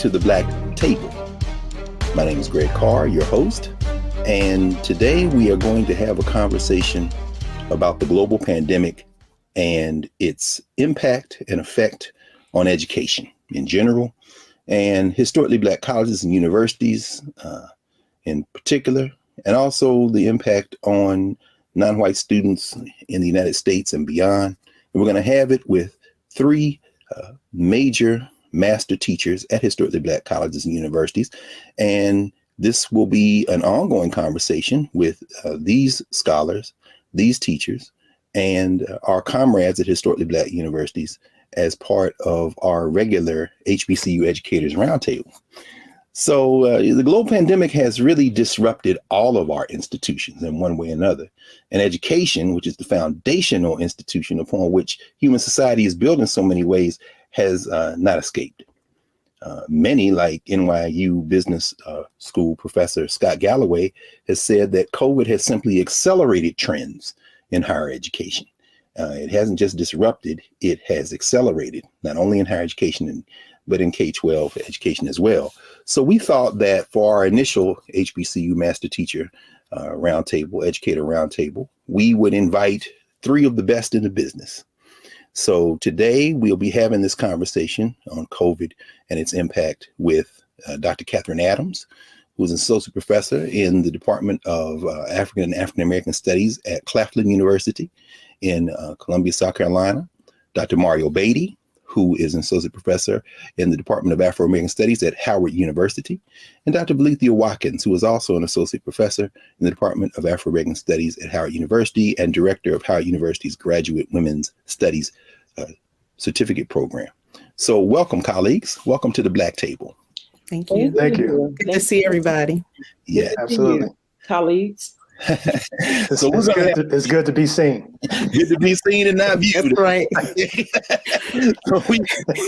to the Black Table. My name is Greg Carr, your host, and today we are going to have a conversation about the global pandemic and its impact and effect on education in general, and historically Black colleges and universities in particular, and also the impact on non-white students in the United States and beyond. And we're going to have it with three major master teachers at historically Black colleges and universities. And this will be an ongoing conversation with these scholars, these teachers, and our comrades at historically Black universities as part of our regular HBCU Educators Roundtable. So the global pandemic has really disrupted all of our institutions in one way or another. And education, which is the foundational institution upon which human society is built in so many ways, has not escaped. Many, like NYU Business School professor Scott Galloway, has said that COVID has simply accelerated trends in higher education. It hasn't just disrupted, it has accelerated, not only in higher education, but in K-12 education as well. So we thought that for our initial HBCU Master Teacher Roundtable, Educator Roundtable, we would invite three of the best in the business. So today we'll be having this conversation on COVID and its impact with Dr. Catherine Adams, who's an associate professor in the Department of African and African American Studies at Claflin University in Columbia, South Carolina. Dr. Mario Beatty, who is an associate professor in the Department of Afro-American Studies at Howard University, and Dr. Valethia Watkins, who is also an associate professor in the Department of Afro-American Studies at Howard University and director of Howard University's Graduate Women's Studies Certificate Program. So welcome, colleagues. Welcome to the Black Table. Thank you. Thank you. Good to see everybody. Yeah, Absolutely. Colleagues. So it's good to be seen. Good to be seen and not viewed. That's right.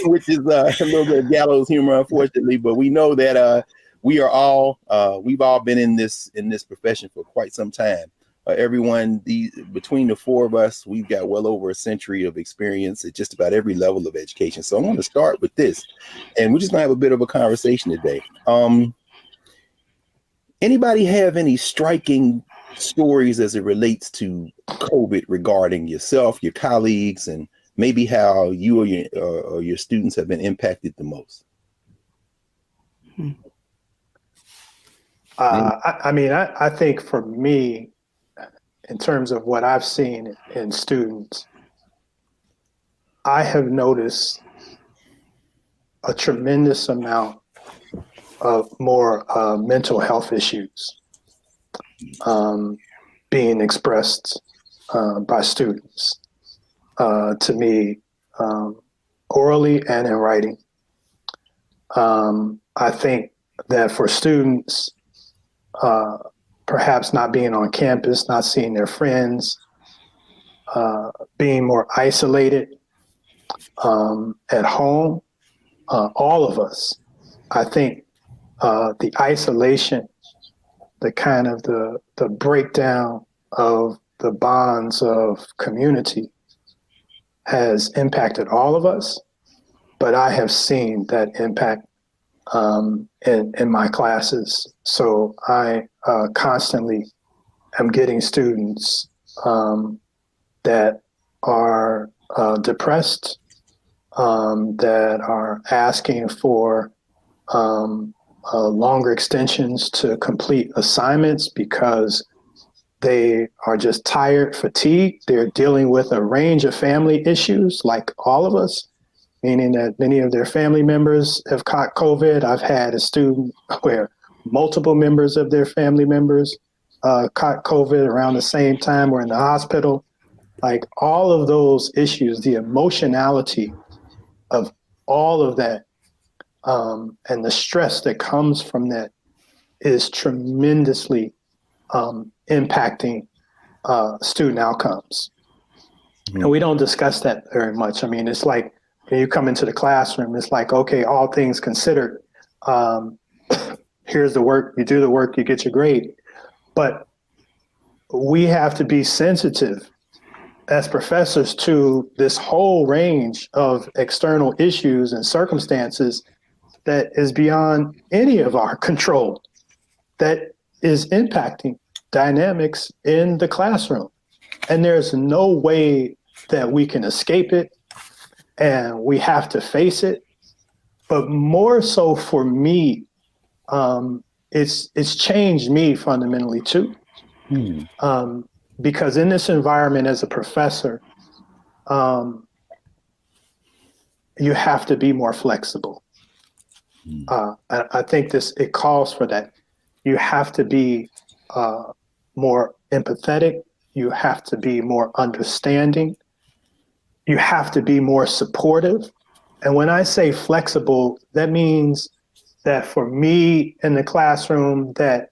Which is a little bit of gallows humor, unfortunately, but we know that we've all been in this profession for quite some time. Between the four of us, we've got well over a century of experience at just about every level of education. So I want to start with this, and we're just gonna have a bit of a conversation today. Anybody have any striking stories as it relates to COVID regarding yourself, your colleagues, and maybe how you or your students have been impacted the most? I think for me, in terms of what I've seen in students, I have noticed a tremendous amount of more mental health issues being expressed by students to me, orally and in writing. I think that for students, perhaps not being on campus, not seeing their friends, being more isolated at home, all of us, I think the isolation, the kind of the breakdown of the bonds of community has impacted all of us, but I have seen that impact in my classes. So I constantly am getting students that are depressed, that are asking for longer extensions to complete assignments because they are just tired, fatigued. They're dealing with a range of family issues like all of us, meaning that many of their family members have caught COVID. I've had a student where multiple members of their family members caught COVID around the same time, were in the hospital. Like all of those issues, the emotionality of all of that, and the stress that comes from that is tremendously impacting student outcomes. Mm-hmm. And we don't discuss that very much. I mean, it's like when you come into the classroom, it's like, okay, all things considered, here's the work, you do the work, you get your grade. But we have to be sensitive as professors to this whole range of external issues and circumstances that is beyond any of our control that is impacting dynamics in the classroom. And there's no way that we can escape it, and we have to face it. But more so for me, it's changed me fundamentally too. Because in this environment as a professor, you have to be more flexible. I think it calls for that. You have to be more empathetic. You have to be more understanding. You have to be more supportive. And when I say flexible, that means that for me in the classroom, that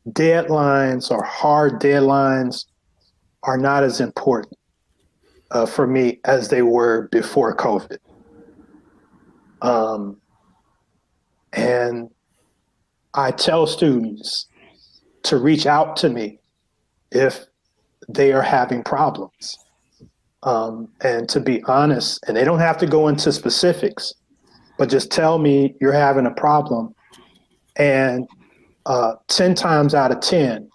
deadlines or hard deadlines are not as important for me as they were before COVID. And I tell students to reach out to me if they are having problems. And to be honest, and they don't have to go into specifics, but just tell me you're having a problem. And 10 times out of 10,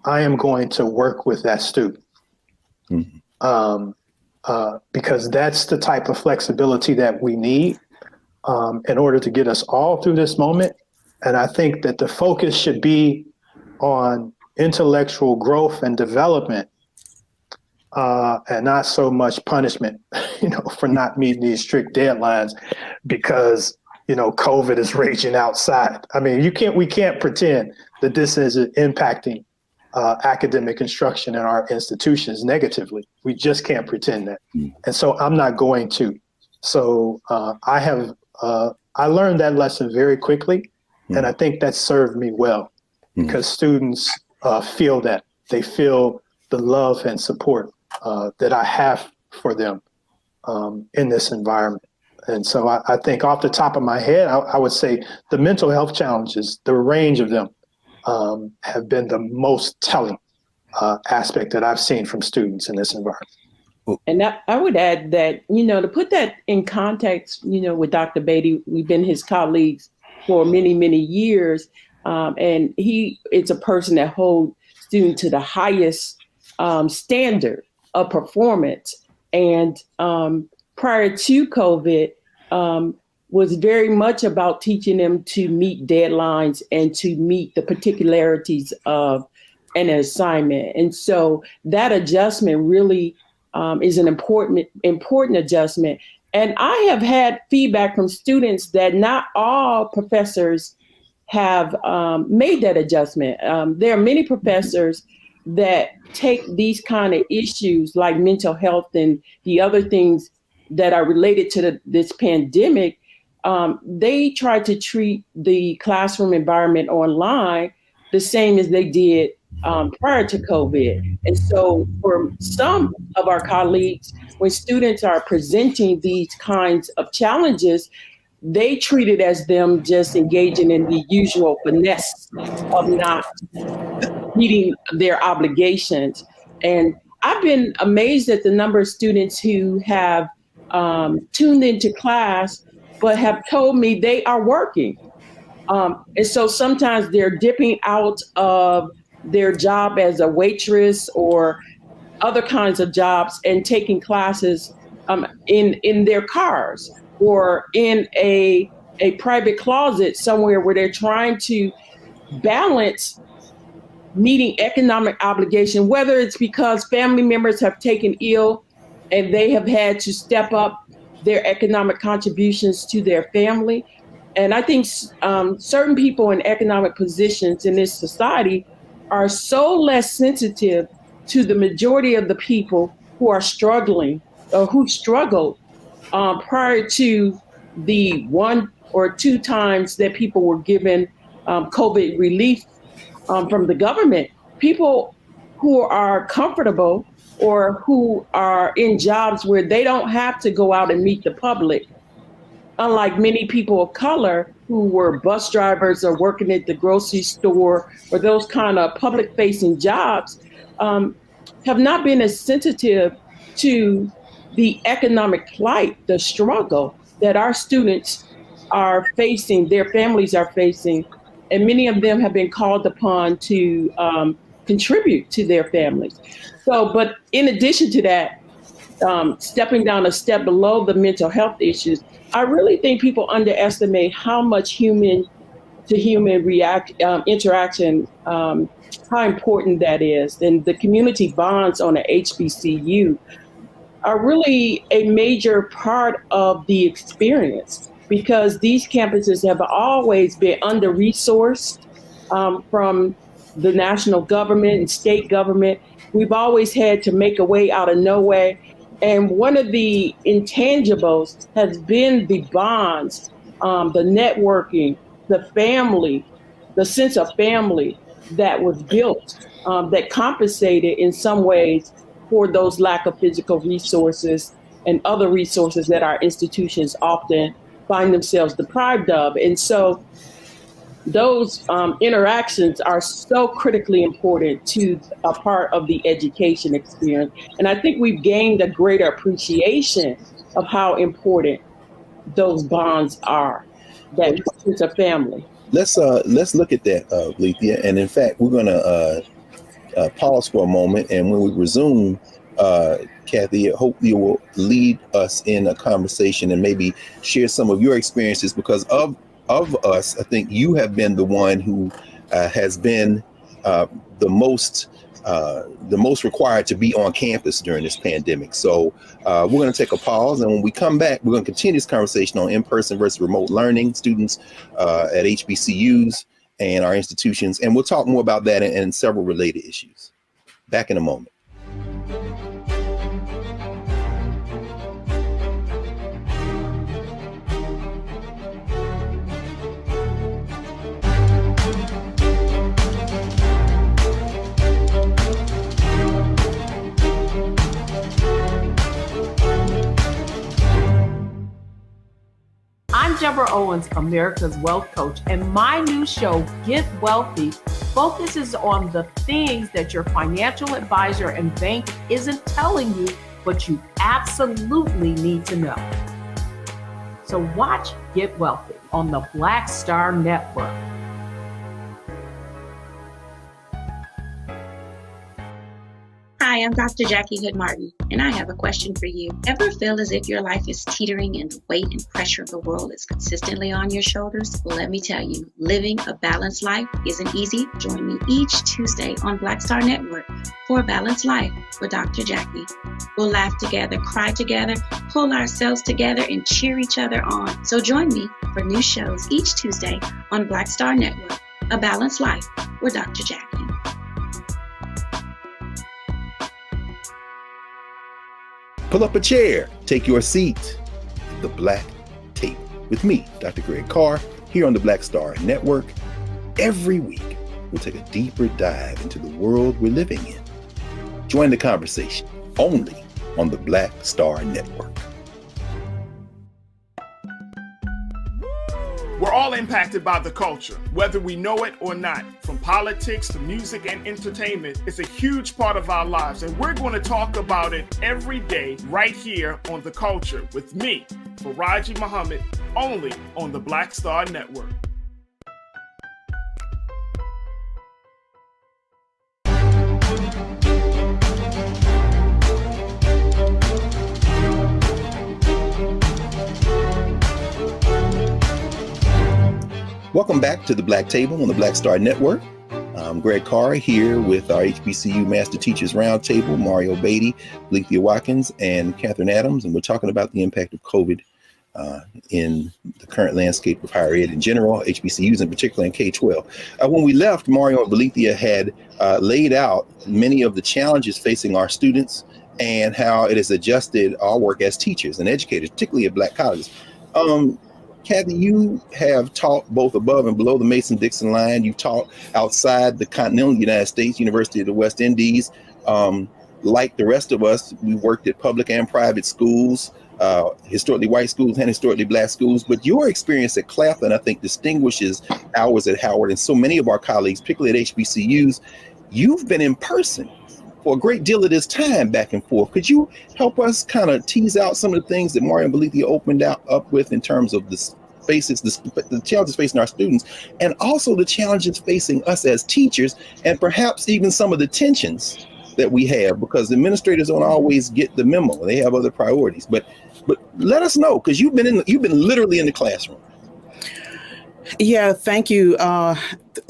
I am going to work with that student. Because that's the type of flexibility that we need in order to get us all through this moment. And I think that the focus should be on intellectual growth and development, and not so much punishment, for not meeting these strict deadlines because, COVID is raging outside. I mean, we can't pretend that this is impacting academic instruction in our institutions negatively. We just can't pretend that. And so I'm not going to. So I learned that lesson very quickly, and I think that served me well because students feel that. They feel the love and support that I have for them in this environment. And so I think off the top of my head, I would say the mental health challenges, the range of them, have been the most telling aspect that I've seen from students in this environment. And I would add that, to put that in context, with Dr. Beatty, we've been his colleagues for many, many years. And it's a person that holds students to the highest standard of performance. And prior to COVID, was very much about teaching them to meet deadlines and to meet the particularities of an assignment. And so that adjustment really is an important adjustment. And I have had feedback from students that not all professors have made that adjustment. There are many professors that take these kind of issues like mental health and the other things that are related to this pandemic. They try to treat the classroom environment online the same as they did prior to COVID. And so for some of our colleagues, when students are presenting these kinds of challenges, they treat it as them just engaging in the usual finesse of not meeting their obligations. And I've been amazed at the number of students who have tuned into class, but have told me they are working. And so sometimes they're dipping out of their job as a waitress or other kinds of jobs and taking classes in their cars or in a private closet somewhere where they're trying to balance meeting economic obligation, whether it's because family members have taken ill and they have had to step up their economic contributions to their family. And I think certain people in economic positions in this society are so less sensitive to the majority of the people who are struggling or who struggled prior to the 1 or 2 times that people were given COVID relief from the government. People who are comfortable or who are in jobs where they don't have to go out and meet the public, unlike many people of color who were bus drivers or working at the grocery store or those kind of public-facing jobs, have not been as sensitive to the economic plight, the struggle that our students are facing, their families are facing, and many of them have been called upon to contribute to their families. So, but in addition to that, stepping down a step below the mental health issues, I really think people underestimate how much human to human interaction, how important that is. And the community bonds on a HBCU are really a major part of the experience because these campuses have always been under-resourced from the national government and state government. We've always had to make a way out of no way. And one of the intangibles has been the bonds, the networking, the family, the sense of family that was built, that compensated in some ways for those lack of physical resources and other resources that our institutions often find themselves deprived of. And so those interactions are so critically important to a part of the education experience. And I think we've gained a greater appreciation of how important those bonds are, that sense of family. Let's look at that, Lethea. And in fact, we're going to pause for a moment. And when we resume, Kathy, I hope you will lead us in a conversation and maybe share some of your experiences because of us, I think you have been the one who has been the most required to be on campus during this pandemic. So we're going to take a pause, and when we come back, we're going to continue this conversation on in-person versus remote learning, students at HBCUs and our institutions, and we'll talk more about that and several related issues. Back in a moment. I'm Deborah Owens, America's Wealth Coach, and my new show, Get Wealthy, focuses on the things that your financial advisor and bank isn't telling you, but you absolutely need to know. So watch Get Wealthy on the Black Star Network. Hi, I'm Dr. Jackie Hood Martin, and I have a question for you. Ever feel as if your life is teetering and the weight and pressure of the world is consistently on your shoulders? Well, let me tell you, living a balanced life isn't easy. Join me each Tuesday on Black Star Network for A Balanced Life with Dr. Jackie. We'll laugh together, cry together, pull ourselves together, and cheer each other on. So join me for new shows each Tuesday on Black Star Network, A Balanced Life with Dr. Jackie. Pull up a chair, take your seat at the Black Table with me, Dr. Greg Carr, here on the Black Star Network. Every week, we'll take a deeper dive into the world we're living in. Join the conversation only on the Black Star Network. We're all impacted by the culture, whether we know it or not. From politics to music and entertainment, it's a huge part of our lives, and we're going to talk about it every day right here on The Culture with me, Faraji Muhammad, only on the Black Star Network. Welcome back to the Black Table on the Black Star Network. I'm Greg Carr here with our HBCU Master Teachers Roundtable, Mario Beatty, Lethea Watkins, and Catherine Adams, and we're talking about the impact of COVID in the current landscape of higher ed in general, HBCUs in particular, and K-12. When we left, Mario and Lethea had laid out many of the challenges facing our students and how it has adjusted our work as teachers and educators, particularly at Black colleges. Kathy, you have taught both above and below the Mason-Dixon line. You've taught outside the continental United States, University of the West Indies. Like the rest of us, we worked at public and private schools, historically white schools and historically Black schools. But your experience at Claflin, I think, distinguishes ours at Howard and so many of our colleagues, particularly at HBCUs. You've been in person for a great deal of this time back and forth. Could you help us kind of tease out some of the things that Mario and Lethea opened up with in terms of this, faces the challenges facing our students, and also the challenges facing us as teachers, and perhaps even some of the tensions that we have, because administrators don't always get the memo. They have other priorities. But let us know, because you've been literally in the classroom. Yeah, thank you.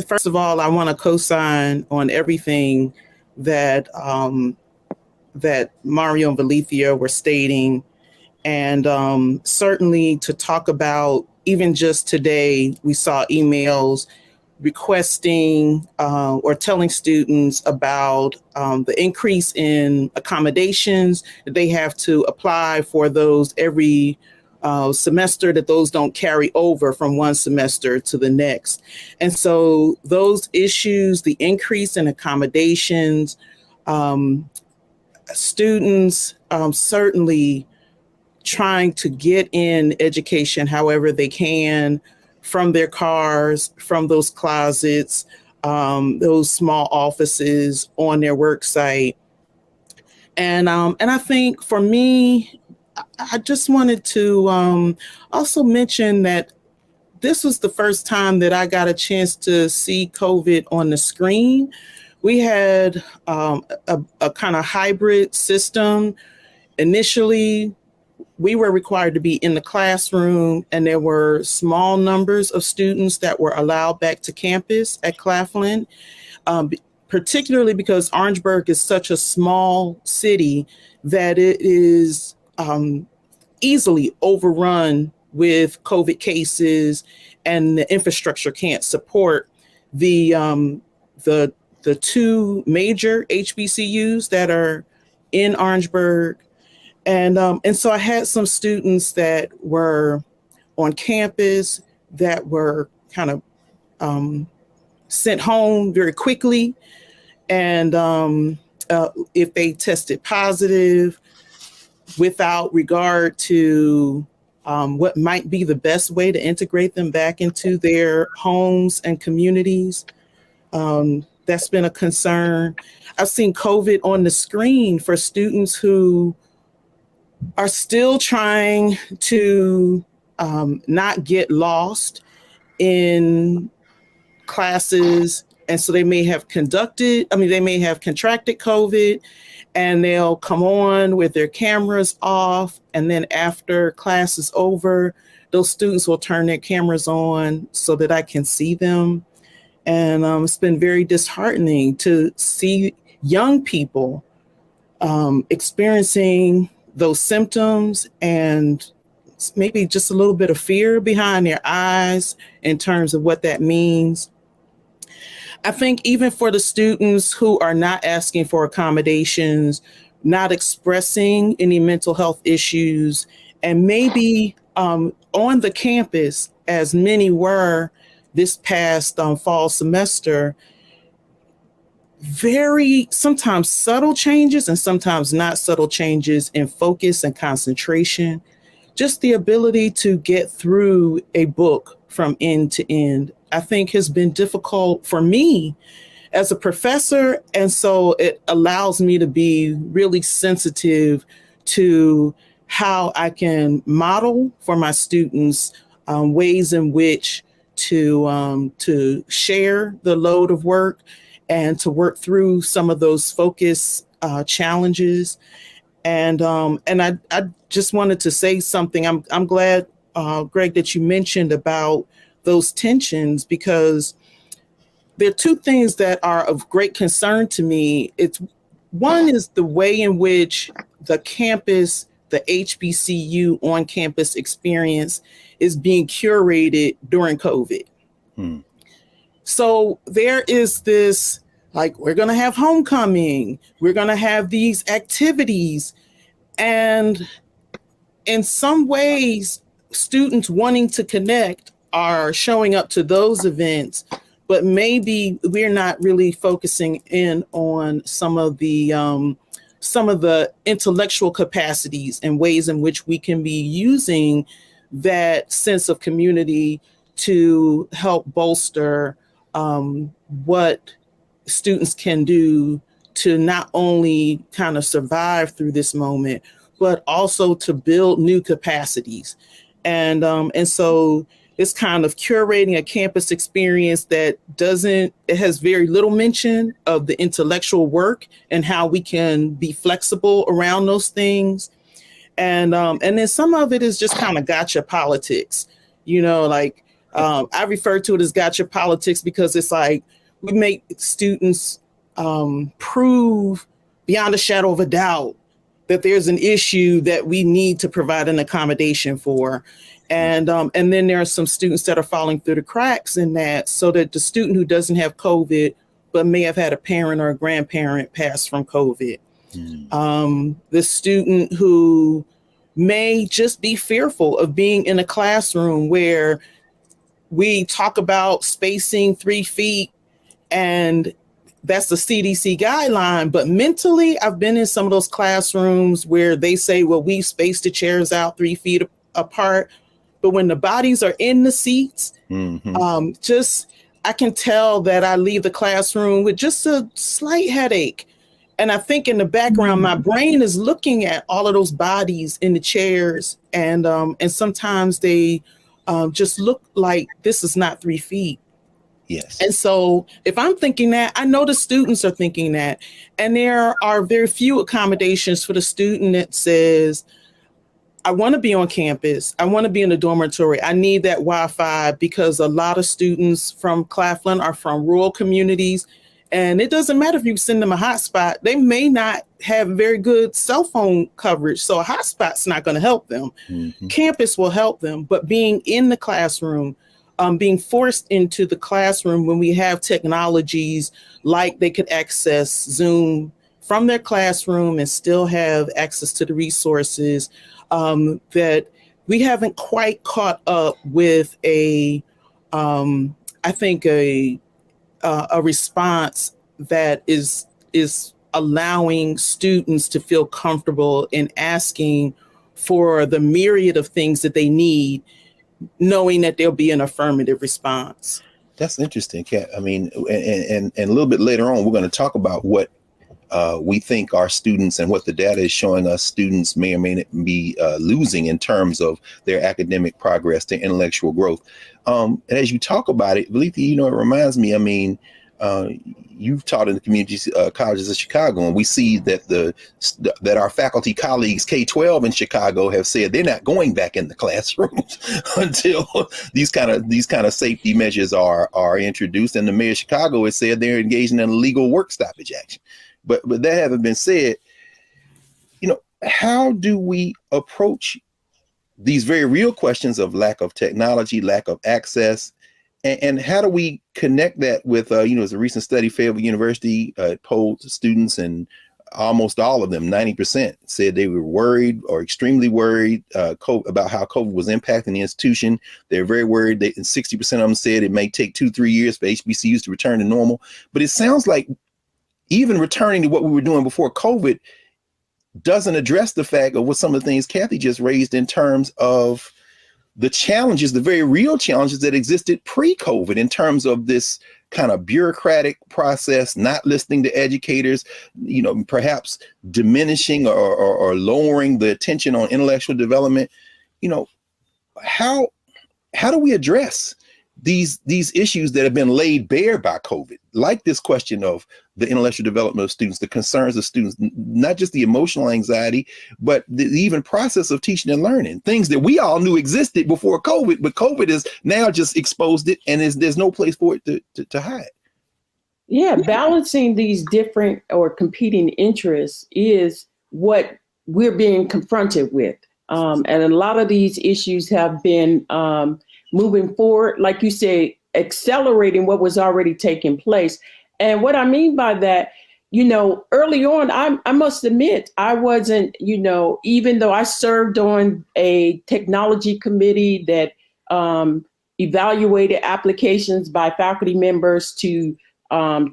First of all, I want to co-sign on everything that that Mario and Valethia were stating, and certainly to talk about, even just today, we saw emails requesting or telling students about the increase in accommodations that they have to apply for those every semester, that those don't carry over from one semester to the next. And so those issues, the increase in accommodations, students certainly trying to get in education however they can, from their cars, from those closets, those small offices on their work site. And I think for me, I just wanted to also mention that this was the first time that I got a chance to see COVID on the screen. We had a kind of hybrid system. Initially, we were required to be in the classroom, and there were small numbers of students that were allowed back to campus at Claflin, particularly because Orangeburg is such a small city that it is easily overrun with COVID cases, and the infrastructure can't support the two major HBCUs that are in Orangeburg. And so I had some students that were on campus that were kind of sent home very quickly. And if they tested positive, without regard to what might be the best way to integrate them back into their homes and communities, that's been a concern. I've seen COVID on the screen for students who are still trying to not get lost in classes. And so they may have contracted COVID, and they'll come on with their cameras off. And then after class is over, those students will turn their cameras on so that I can see them. And it's been very disheartening to see young people experiencing those symptoms, and maybe just a little bit of fear behind their eyes in terms of what that means. I think even for the students who are not asking for accommodations, not expressing any mental health issues, and maybe on the campus, as many were this past fall semester, very sometimes subtle changes and sometimes not subtle changes in focus and concentration, just the ability to get through a book from end to end, I think has been difficult for me as a professor. And so it allows me to be really sensitive to how I can model for my students ways in which to share the load of work and to work through some of those focus challenges. And I just wanted to say something. I'm glad, Greg, that you mentioned about those tensions, because there are two things that are of great concern to me. One is the way in which the campus, the HBCU on-campus experience is being curated during COVID. So there is this, like, we're going to have homecoming, we're going to have these activities. And in some ways, students wanting to connect are showing up to those events, but maybe we're not really focusing in on some of the intellectual capacities and ways in which we can be using that sense of community to help bolster what students can do to not only kind of survive through this moment, but also to build new capacities. And so is kind of curating a campus experience that it has very little mention of the intellectual work and how we can be flexible around those things. And then some of it is just kind of gotcha politics, like I refer to it as gotcha politics because it's like we make students prove beyond a shadow of a doubt that there's an issue that we need to provide an accommodation for. And then there are some students that are falling through the cracks in that, so that the student who doesn't have COVID, but may have had a parent or a grandparent pass from COVID. The student who may just be fearful of being in a classroom where we talk about spacing 3 feet, and that's the CDC guideline. But mentally, I've been in some of those classrooms where they say, well, we spaced the chairs out 3 feet apart. But when the bodies are in the seats, I can tell that I leave the classroom with just a slight headache. And I think in the background, my brain is looking at all of those bodies in the chairs. And sometimes they just look like this is not 3 feet. Yes. And so if I'm thinking that, I know the students are thinking that. And there are very few accommodations for the student that says, I want to be on campus. I want to be in a dormitory. I need that Wi-Fi, because a lot of students from Claflin are from rural communities. And it doesn't matter if you send them a hotspot, they may not have very good cell phone coverage. So a hotspot's not going to help them. Campus will help them. But being in the classroom, being forced into the classroom when we have technologies like they could access Zoom from their classroom and still have access to the resources, that we haven't quite caught up with a response that is allowing students to feel comfortable in asking for the myriad of things that they need, knowing that there'll be an affirmative response. That's interesting, Kat. I mean, and a little bit later on, we're going to talk about what we think our students and what the data is showing us students may or may not be losing in terms of their academic progress, their intellectual growth. And as you talk about it, Valethi, it reminds me, I mean, you've taught in the community colleges of Chicago, and we see that that our faculty colleagues K-12 in Chicago have said they're not going back in the classrooms until these kind of safety measures are introduced. And the mayor of Chicago has said they're engaging in a legal work stoppage action. But that having been said, how do we approach these very real questions of lack of technology, lack of access, and how do we connect that with, as a recent study, Fayetteville University polled students, and almost all of them, 90%, said they were worried or extremely worried about how COVID was impacting the institution. They're very worried. And 60% of them said it may take 2-3 years for HBCUs to return to normal. But it sounds like even returning to what we were doing before COVID doesn't address the fact of what some of the things Kathy just raised in terms of the challenges, the very real challenges that existed pre-COVID in terms of this kind of bureaucratic process, not listening to educators, perhaps diminishing or lowering the attention on intellectual development. How do we address these issues that have been laid bare by COVID, like this question of the intellectual development of students, the concerns of students, not just the emotional anxiety, but the even process of teaching and learning, things that we all knew existed before COVID, but COVID has now just exposed it, and there's no place for it to hide. Yeah, balancing these different or competing interests is what we're being confronted with. And a lot of these issues have been moving forward, like you say, accelerating what was already taking place. And what I mean by that, early on, I must admit, I wasn't, even though I served on a technology committee that evaluated applications by faculty members to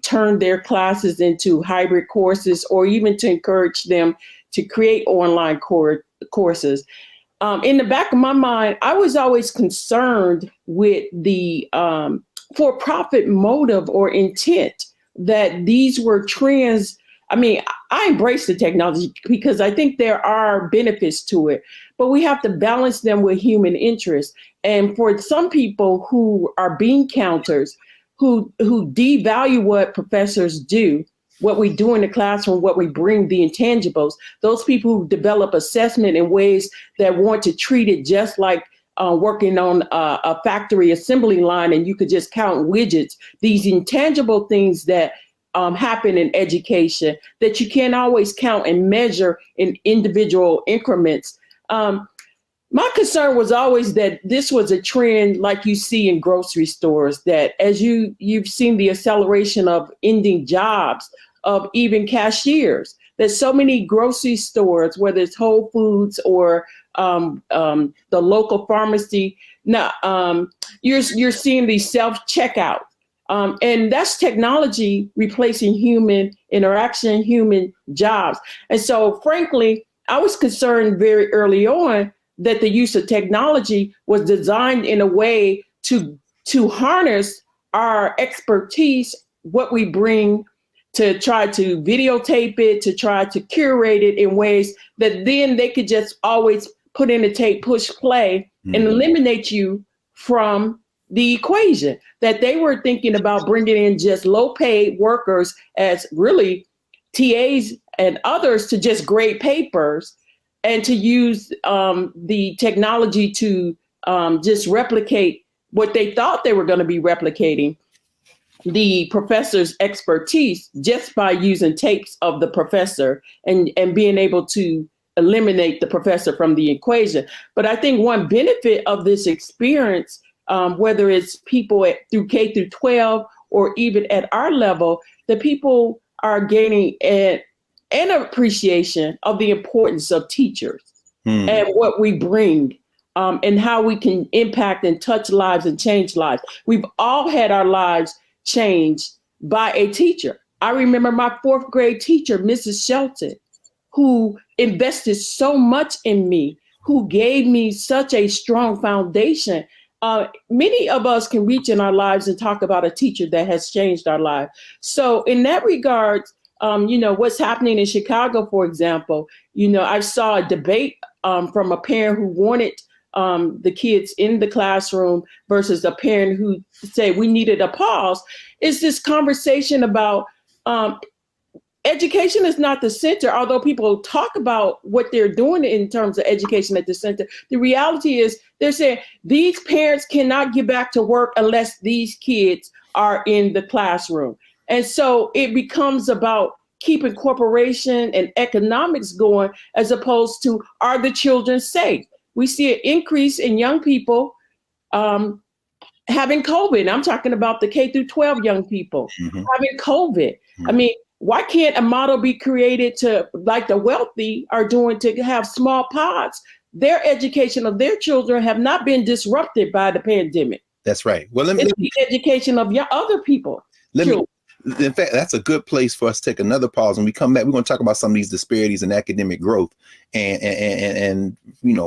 turn their classes into hybrid courses, or even to encourage them to create online courses. In the back of my mind, I was always concerned with the for-profit motive or intent that these were trends. I mean, I embrace the technology because I think there are benefits to it, but we have to balance them with human interest. And for some people who are bean counters, who devalue what professors do, what we do in the classroom, what we bring, the intangibles, those people who develop assessment in ways that want to treat it just like working on a factory assembly line, and you could just count widgets, these intangible things that happen in education that you can't always count and measure in individual increments. My concern was always that this was a trend like you see in grocery stores, that as you've seen the acceleration of ending jobs of even cashiers, that so many grocery stores, whether it's Whole Foods or the local pharmacy, now you're seeing these self-checkout. And that's technology replacing human interaction, human jobs. And so, frankly, I was concerned very early on that the use of technology was designed in a way to harness our expertise, what we bring, to try to videotape it, to try to curate it in ways that then they could just always put in a tape, push play, and eliminate you from the equation. That they were thinking about bringing in just low-paid workers as really TAs and others to just grade papers, and to use the technology to just replicate what they thought they were going to be replicating, the professor's expertise, just by using tapes of the professor and being able to eliminate the professor from the equation. But I think one benefit of this experience, whether it's people through K through 12 or even at our level, the people are gaining an appreciation of the importance of teachers and what we bring, and how we can impact and touch lives and change lives. We've all had our lives changed by a teacher. I remember my 4th grade teacher, Mrs. Shelton, who invested so much in me, who gave me such a strong foundation. Many of us can reach in our lives and talk about a teacher that has changed our life. So in that regard, what's happening in Chicago, for example, I saw a debate from a parent who wanted the kids in the classroom versus a parent who said we needed a pause. It's this conversation about education is not the center, although people talk about what they're doing in terms of education at the center. The reality is they're saying these parents cannot get back to work unless these kids are in the classroom. And so it becomes about keeping corporation and economics going, as opposed to, are the children safe? We see an increase in young people having COVID. I'm talking about the K through 12 young people having COVID. I mean, why can't a model be created to, like the wealthy are doing, to have small pods? Their education of their children have not been disrupted by the pandemic. That's right. Well, it's the education of other people. In fact, that's a good place for us to take another pause. When we come back, we're going to talk about some of these disparities in academic growth, and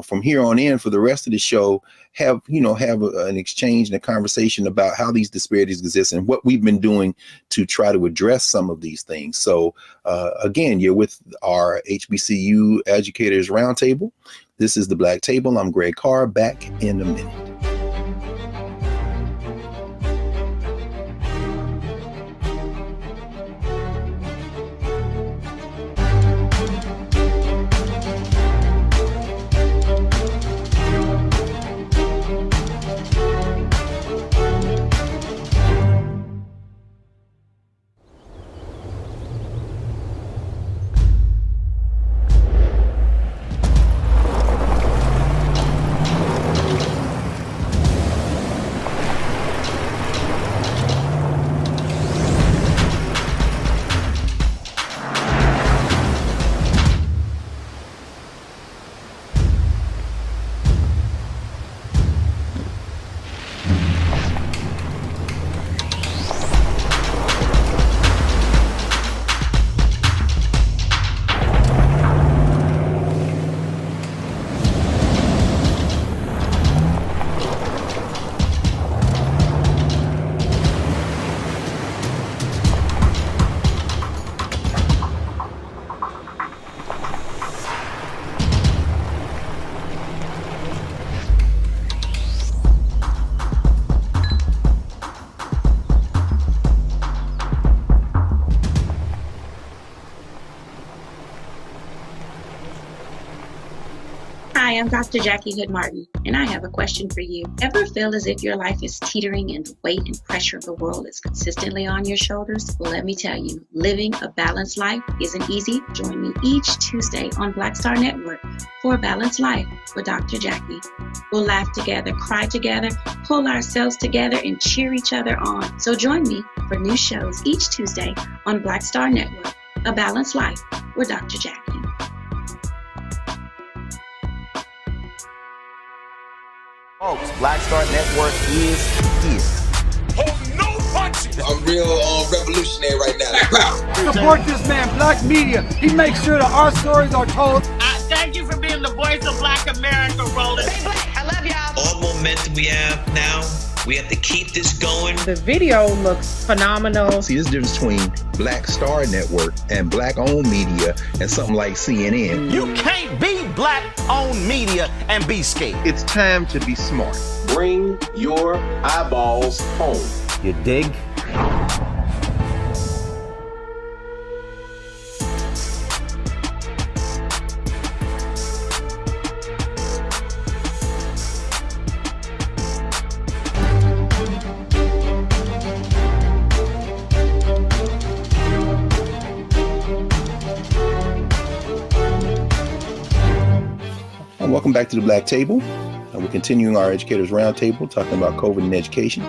from here on in, for the rest of the show, have an exchange and a conversation about how these disparities exist and what we've been doing to try to address some of these things. So again, you're with our HBCU Educators Roundtable. This is the Black Table. I'm Greg Carr. Back in a minute. Hi, I'm Dr. Jackie Hood Martin, and I have a question for you. Ever feel as if your life is teetering and the weight and pressure of the world is consistently on your shoulders? Well, let me tell you, living a balanced life isn't easy. Join me each Tuesday on Black Star Network for A Balanced Life with Dr. Jackie. We'll laugh together, cry together, pull ourselves together, and cheer each other on. So join me for new shows each Tuesday on Black Star Network, A Balanced Life with Dr. Jackie. Folks, Black Star Network is here. Oh, no punches! I'm real revolutionary right now. Support this man, Black Media. He makes sure that our stories are told. Thank you for being the voice of Black America, Roland. Stay black. I love y'all. All momentum we have now, we have to keep this going. The video looks phenomenal. See, there's a difference between Black Star Network and Black-owned media and something like CNN. You can't be Black-owned media and be scared. It's time to be smart. Bring your eyeballs home. You dig? Welcome back to the Black Table. We're continuing our Educators Roundtable talking about COVID and education.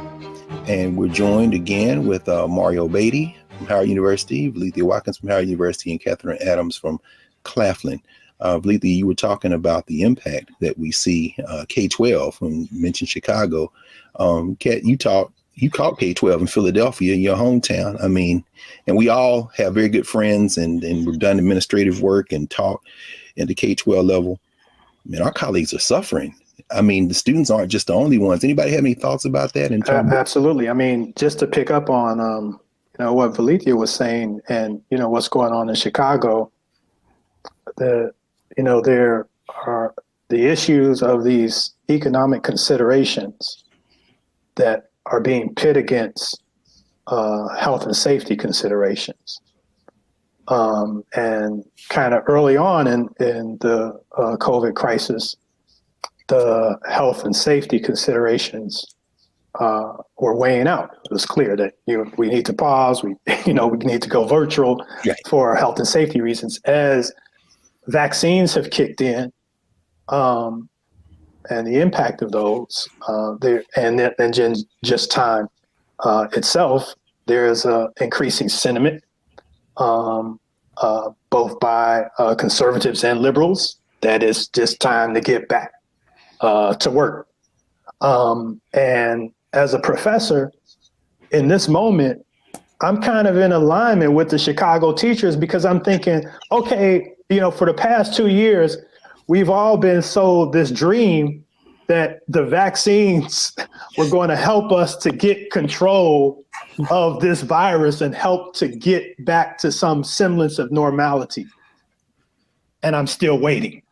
And we're joined again with Mario Beatty from Howard University, Valethia Watkins from Howard University, and Catherine Adams from Claflin. Valethia, you were talking about the impact that we see K-12, when you mentioned Chicago. Kat, you taught K-12 in Philadelphia, in your hometown. I mean, and we all have very good friends and we've done administrative work and taught at the K-12 level. Man, our colleagues are suffering. I mean, the students aren't just the only ones. Anybody have any thoughts about that? Absolutely. I mean, just to pick up on, what Valethia was saying and, what's going on in Chicago, there are the issues of these economic considerations that are being pit against health and safety considerations. And kind of early on in the COVID crisis, the health and safety considerations were weighing out. It was clear that we need to pause. We need to go virtual for health and safety reasons. As vaccines have kicked in, and the impact of those, and just time itself, there's increasing sentiment. Both by conservatives and liberals, that it's just time to get back to work. And as a professor, in this moment, I'm kind of in alignment with the Chicago teachers because I'm thinking, okay, for the past 2 years, we've all been sold this dream that the vaccines were going to help us to get control of this virus and help to get back to some semblance of normality. And I'm still waiting.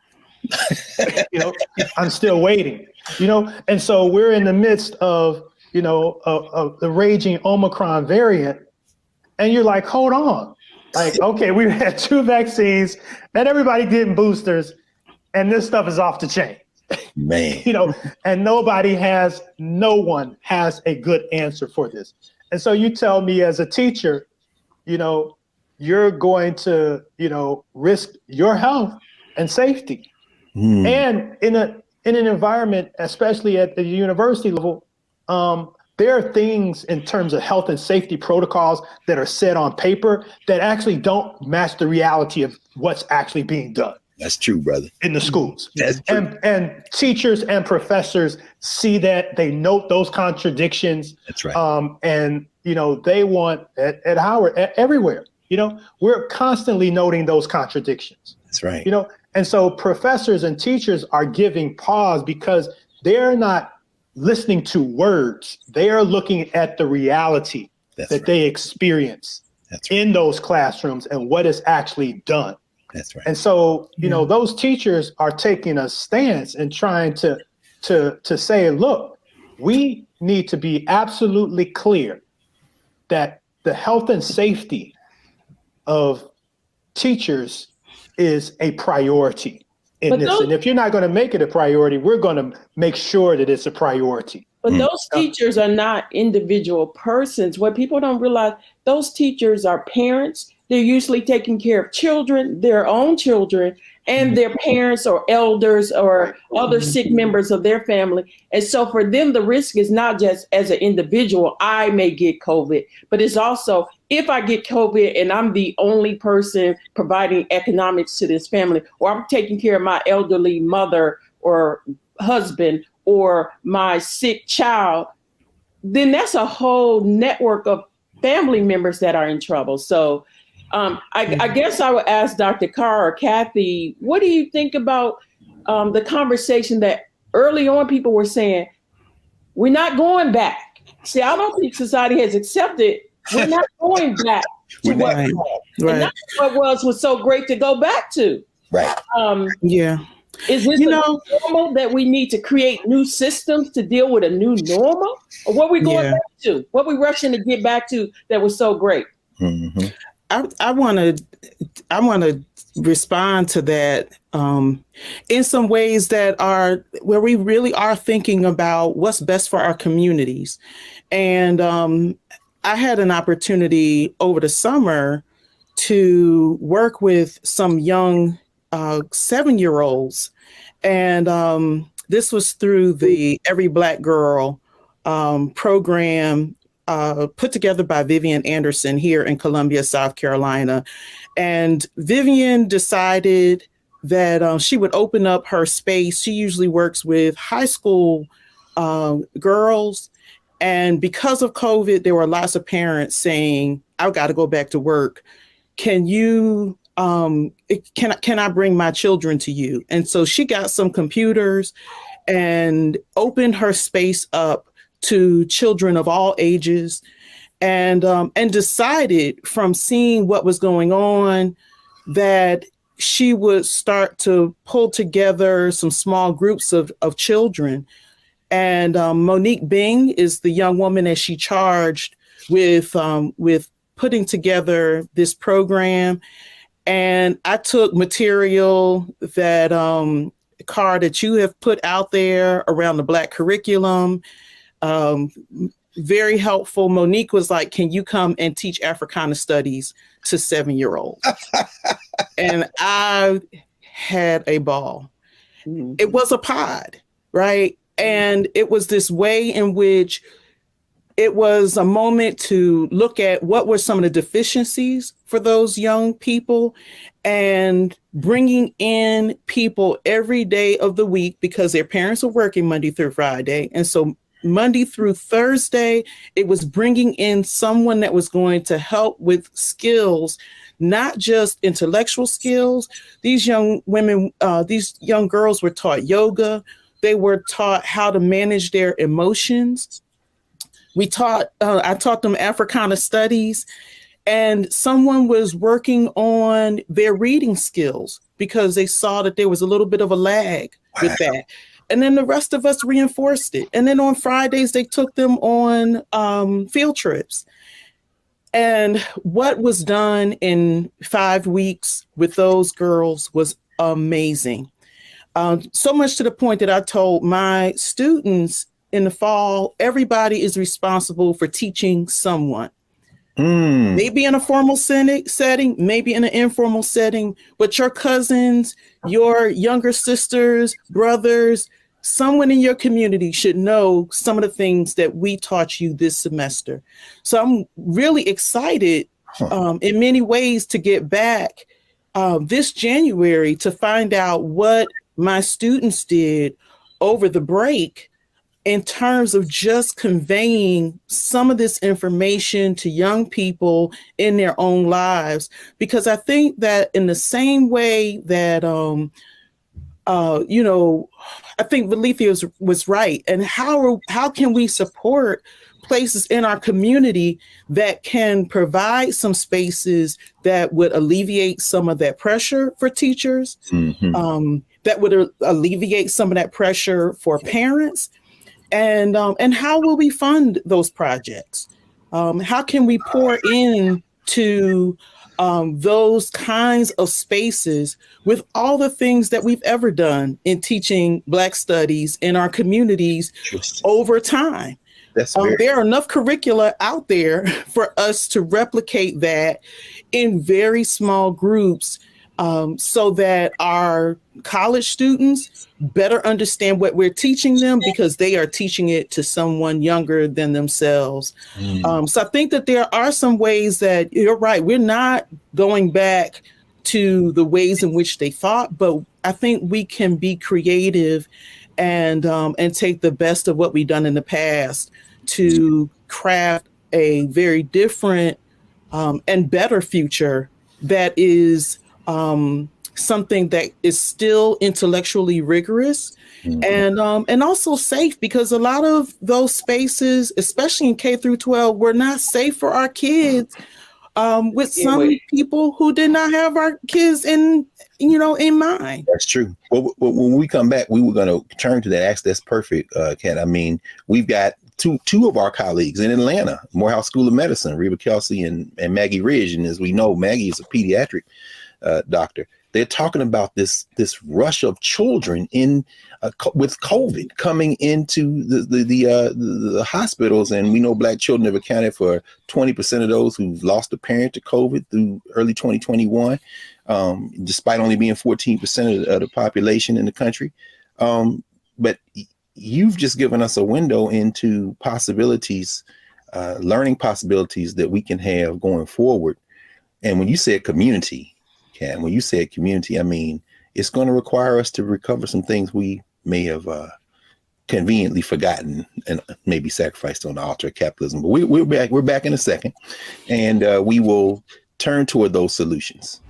I'm still waiting, and so we're in the midst of, of the raging Omicron variant. And you're like, hold on. Like, okay, we've had 2 vaccines and everybody getting boosters and this stuff is off the chain. Man, and no one has a good answer for this. And so you tell me as a teacher, you're going to, risk your health and safety. And in an environment, especially at the university level, there are things in terms of health and safety protocols that are set on paper that actually don't match the reality of what's actually being done. That's true, brother. In the schools. That's true. And teachers and professors see that, they note those contradictions. That's right. And, they want at Howard, everywhere, we're constantly noting those contradictions. That's right. And so professors and teachers are giving pause because they're not listening to words. They are looking at the reality that they experience in those classrooms and what is actually done. That's right. And so, those teachers are taking a stance and trying to say, look, we need to be absolutely clear that the health and safety of teachers is a priority. in this. And if you're not going to make it a priority, we're going to make sure that it's a priority. But those teachers are not individual persons. What people don't realize, those teachers are parents. They're usually taking care of children, their own children, and their parents or elders or other sick members of their family. And so for them, the risk is not just as an individual, I may get COVID, but it's also if I get COVID and I'm the only person providing economics to this family, or I'm taking care of my elderly mother or husband or my sick child, then that's a whole network of family members that are in trouble. So I guess I would ask Dr. Carr or Kathy, what do you think about the conversation that early on people were saying, we're not going back. See, I don't think society has accepted, we're not going back to what was. And that's what was so great to go back to. Right. Yeah. Is this normal that we need to create new systems to deal with a new normal? Or what we going back to? What we rushing to get back to that was so great? Mm-hmm. I want to respond to that in some ways that are where we really are thinking about what's best for our communities. And I had an opportunity over the summer to work with some young 7-year-olds. And this was through the Every Black Girl program put together by Vivian Anderson here in Columbia, South Carolina. And Vivian decided that she would open up her space. She usually works with high school girls. And because of COVID, there were lots of parents saying, I've got to go back to work. Can you, can I bring my children to you? And so she got some computers and opened her space up to children of all ages, and decided from seeing what was going on that she would start to pull together some small groups of children. And Monique Bing is the young woman that she charged with putting together this program. And I took material that Carr, that you have put out there around the Black curriculum. Very helpful. Monique was like, can you come and teach Africana studies to 7-year-olds? And I had a ball. Mm-hmm. It was a pod, right? And it was this way in which it was a moment to look at what were some of the deficiencies for those young people and bringing in people every day of the week because their parents are working Monday through Friday. And so Monday through Thursday, it was bringing in someone that was going to help with skills, not just intellectual skills. These young women, these young girls were taught yoga. They were taught how to manage their emotions. I taught them Africana studies, and someone was working on their reading skills because they saw that there was a little bit of a lag with that. And then the rest of us reinforced it. And then on Fridays, they took them on field trips. And what was done in 5 weeks with those girls was amazing. So much to the point that I told my students in the fall, everybody is responsible for teaching someone. Maybe in a formal setting, maybe in an informal setting, but your cousins, your younger sisters, brothers, someone in your community should know some of the things that we taught you this semester. So I'm really excited in many ways to get back this January to find out what my students did over the break in terms of just conveying some of this information to young people in their own lives. Because I think that in the same way that, I think Valethia was right. And how can we support places in our community that can provide some spaces that would alleviate some of that pressure for teachers, that would alleviate some of that pressure for parents? And how will we fund those projects? How can we pour in to those kinds of spaces with all the things that we've ever done in teaching Black studies in our communities over time. There are enough curricula out there for us to replicate that in very small groups, so that our college students better understand what we're teaching them, because they are teaching it to someone younger than themselves. So I think that there are some ways that you're right. We're not going back to the ways in which they thought, but I think we can be creative and take the best of what we've done in the past to craft a very different and better future that is something that is still intellectually rigorous and also safe, because a lot of those spaces, especially in K through 12, were not safe for our kids, with some people who did not have our kids in mind. That's true. Well, when we come back, we were going to turn to that. Actually, that's perfect, Kat. I mean, we've got two of our colleagues in Atlanta, Morehouse School of Medicine, Reba Kelsey and Maggie Ridge. And as we know, Maggie is a pediatric doctor. They're talking about this rush of children with COVID coming into the hospitals, and we know Black children have accounted for 20% of those who've lost a parent to COVID through early 2021, despite only being 14% of the population in the country. But you've just given us a window into possibilities, learning possibilities that we can have going forward. And when you said community, Kat, when you said community, I mean, it's going to require us to recover some things we may have conveniently forgotten and maybe sacrificed on the altar of capitalism. But we're back in a second, and we will turn toward those solutions.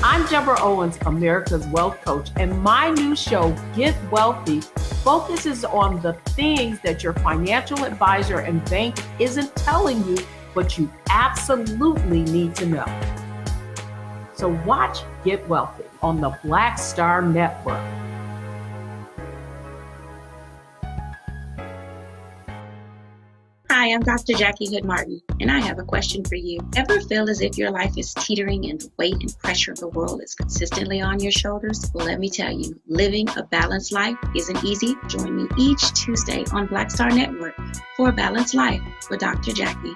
I'm Deborah Owens, America's Wealth Coach, and my new show, Get Wealthy, focuses on the things that your financial advisor and bank isn't telling you, but you absolutely need to know. So watch Get Wealthy on the Black Star Network. Hi, I'm Dr. Jackie Hood Martin, and I have a question for you. Ever feel as if your life is teetering and the weight and pressure of the world is consistently on your shoulders? Well, let me tell you, living a balanced life isn't easy. Join me each Tuesday on Black Star Network for A Balanced Life with Dr. Jackie.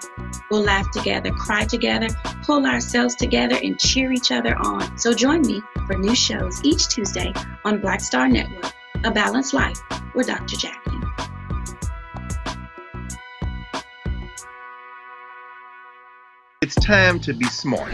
We'll laugh together, cry together, pull ourselves together, and cheer each other on. So join me for new shows each Tuesday on Black Star Network, A Balanced Life with Dr. Jackie. It's time to be smart.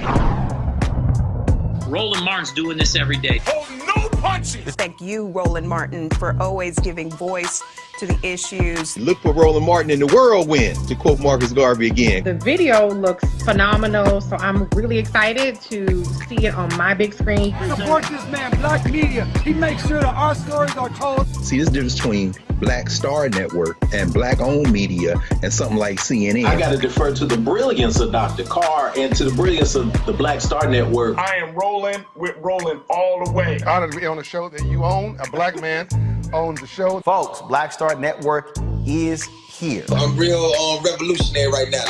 Roland Martin's doing this every day. Oh, no punches! Thank you, Roland Martin, for always giving voice to the issues. Look for Roland Martin in the whirlwind, to quote Marcus Garvey again. The video looks phenomenal, so I'm really excited to see it on my big screen. Support this man, Black media. He makes sure that our stories are told. See, this difference between Black Star Network and Black-owned media and something like CNN. I got to defer to the brilliance of Dr. Carr and to the brilliance of the Black Star Network. I am rolling with rolling all the way. Honored to be on a show that you own. A black man owns the show. Folks, Black Star Network is here. I'm real revolutionary right now.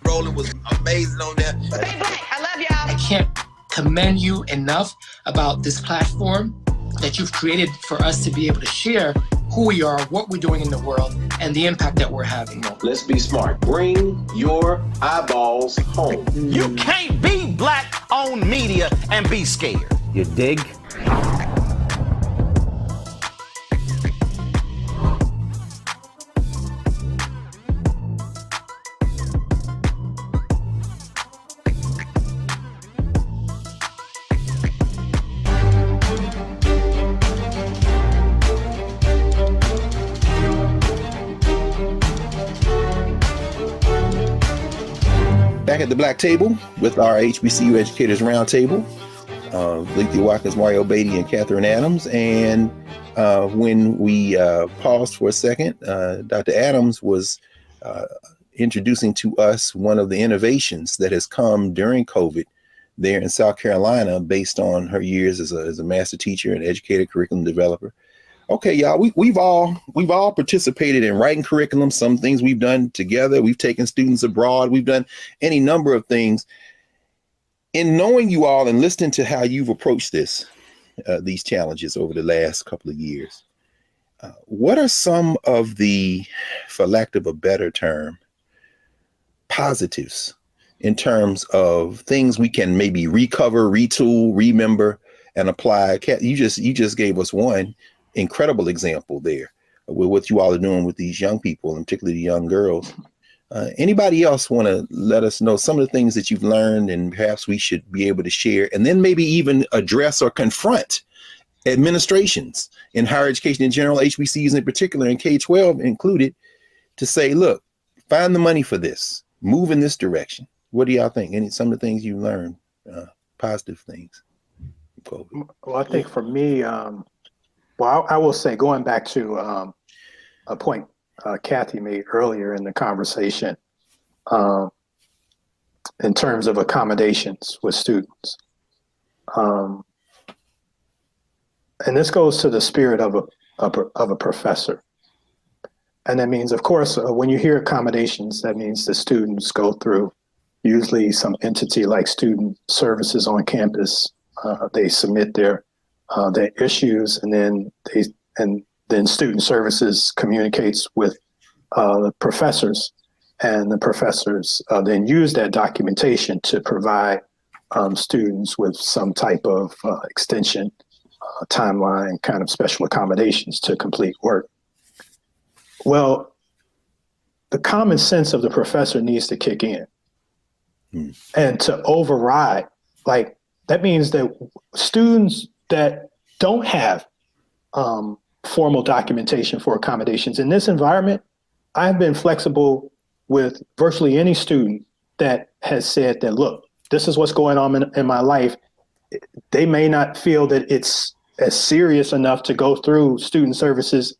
Rolling was amazing on there. I love y'all. I can't commend you enough about this platform that you've created for us to be able to share who we are, what we're doing in the world, and the impact that we're having. Let's be smart. Bring your eyeballs home. You can't be Black-owned media and be scared. You dig? Back at the Black Table with our HBCU Educators Roundtable, Lethea Watkins, Mario Beatty, and Catherine Adams. And when we paused for a second, Dr. Adams was introducing to us one of the innovations that has come during COVID there in South Carolina based on her years as a master teacher and educator, curriculum developer. Okay, y'all, we've all participated in writing curriculum. Some things we've done together. We've taken students abroad. We've done any number of things. In knowing you all and listening to how you've approached these challenges over the last couple of years, what are some of the, for lack of a better term, positives in terms of things we can maybe recover, retool, remember, and apply? You just gave us one incredible example there with what you all are doing with these young people, and particularly the young girls. Anybody else want to let us know some of the things that you've learned and perhaps we should be able to share, and then maybe even address or confront administrations in higher education in general, HBCUs in particular, and K-12 included, to say, look, find the money for this, move in this direction. What do y'all think? Some of the things you learned, positive things? Well, I think for me, well, I will say, going back to a point Kathy made earlier in the conversation, in terms of accommodations with students. And this goes to the spirit of a professor. And that means, of course, when you hear accommodations, that means the students go through usually some entity like student services on campus. They submit their issues, and then student services communicates with the professors, and the professors then use that documentation to provide students with some type of extension timeline, kind of special accommodations to complete work. Well, the common sense of the professor needs to kick in and to override. Like, that means that students that don't have formal documentation for accommodations in this environment, I've been flexible with virtually any student that has said that, look, this is what's going on in my life. They may not feel that it's as serious enough to go through student services